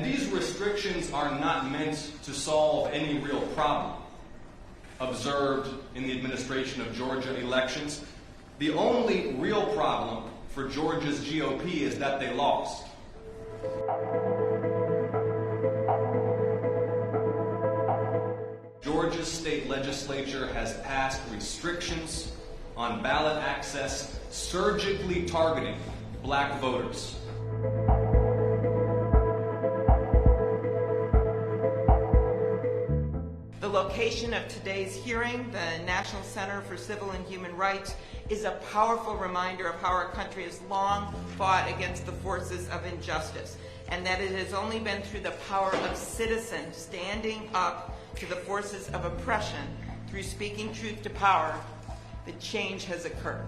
These restrictions are not meant to solve any real problem observed in the administration of Georgia elections. The only real problem for Georgia's GOP is that they lost. Georgia's state legislature has passed restrictions on ballot access, surgically targeting black voters. The location of today's hearing, the National Center for Civil and Human Rights, is a powerful reminder of how our country has long fought against the forces of injustice, and that it has only been through the power of citizens standing up to the forces of oppression, through speaking truth to power, that change has occurred.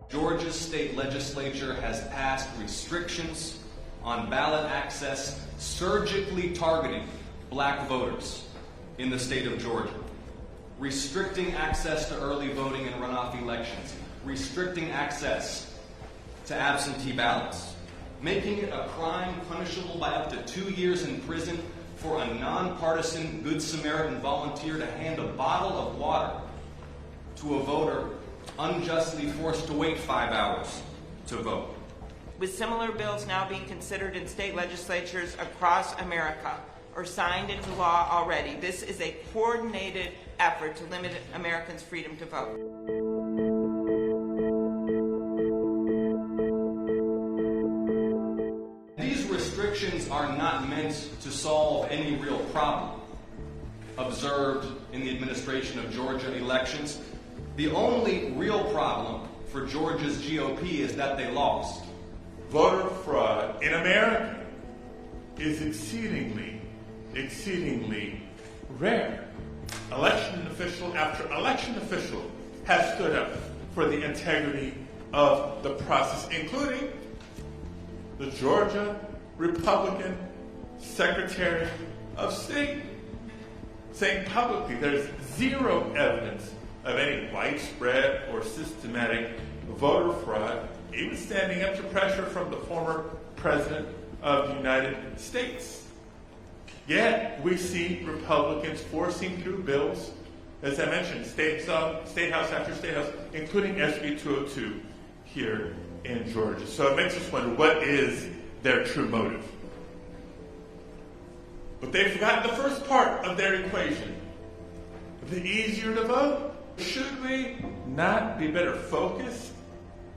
Georgia's state legislature has passed restrictions on ballot access, surgically targeting black voters in the state of Georgia, restricting access to early voting and runoff elections, restricting access to absentee ballots, making it a crime punishable by up to 2 years in prison for a nonpartisan Good Samaritan volunteer to hand a bottle of water to a voter unjustly forced to wait 5 hours to vote. With similar bills now being considered in state legislatures across America or signed into law already, this is a coordinated effort to limit Americans' freedom to vote. These restrictions are not meant to solve any real problem observed in the administration of Georgia elections. The only real problem for Georgia's GOP is that they lost. Voter fraud in America is exceedingly rare. Election official after election official has stood up for the integrity of the process, including the Georgia Republican Secretary of State, saying publicly there's zero evidence of any widespread or systematic voter fraud, even standing up to pressure from the former President of the United States. Yet, we see Republicans forcing through bills, as I mentioned, state house after state house, including SB 202 here in Georgia. So it makes us wonder, what is their true motive? But they've forgotten the first part of their equation, the easier to vote. Should we not be better focused,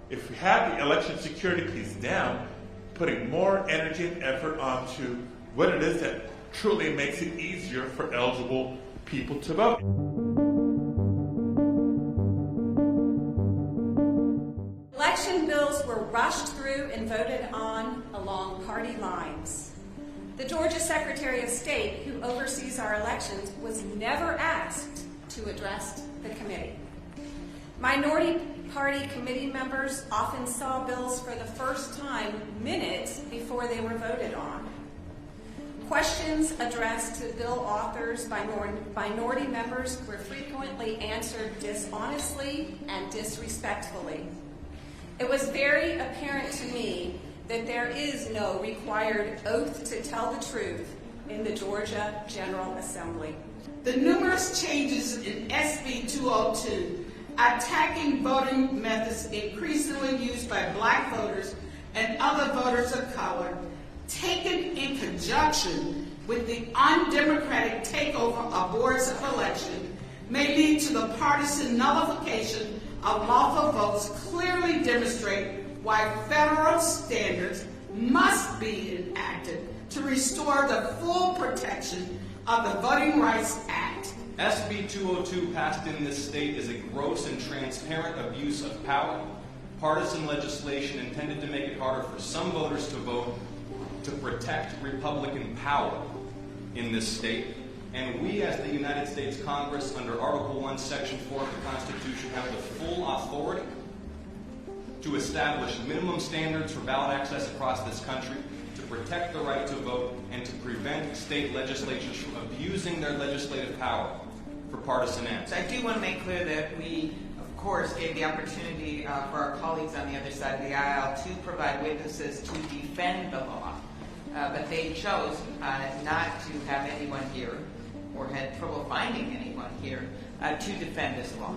if we have the election security piece down, putting more energy and effort onto what it is that truly makes it easier for eligible people to vote? Election bills were rushed through and voted on along party lines. The Georgia Secretary of State, who oversees our elections, was never asked to address the committee. Minority Party committee members often saw bills for the first time minutes before they were voted on. Questions addressed to bill authors by minority members were frequently answered dishonestly and disrespectfully. It was very apparent to me that there is no required oath to tell the truth in the Georgia General Assembly. The numerous changes in SB 202 attacking voting methods increasingly used by black voters and other voters of color, taken in conjunction with the undemocratic takeover of boards of election, may lead to the partisan nullification of lawful votes, clearly demonstrate why federal standards must be enacted to restore the full protection of the Voting Rights Act. SB 202 passed in this state is a gross and transparent abuse of power, partisan legislation intended to make it harder for some voters to vote, to protect Republican power in this state. And we, as the United States Congress, under Article 1, Section 4 of the Constitution, have the full authority to establish minimum standards for ballot access across this country, to protect the right to vote, and to prevent state legislatures from abusing their legislative power for partisan ends. So I do want to make clear that we, of course, gave the opportunity for our colleagues on the other side of the aisle to provide witnesses to defend the law, but they chose not to have anyone here, or had trouble finding anyone here, to defend this law.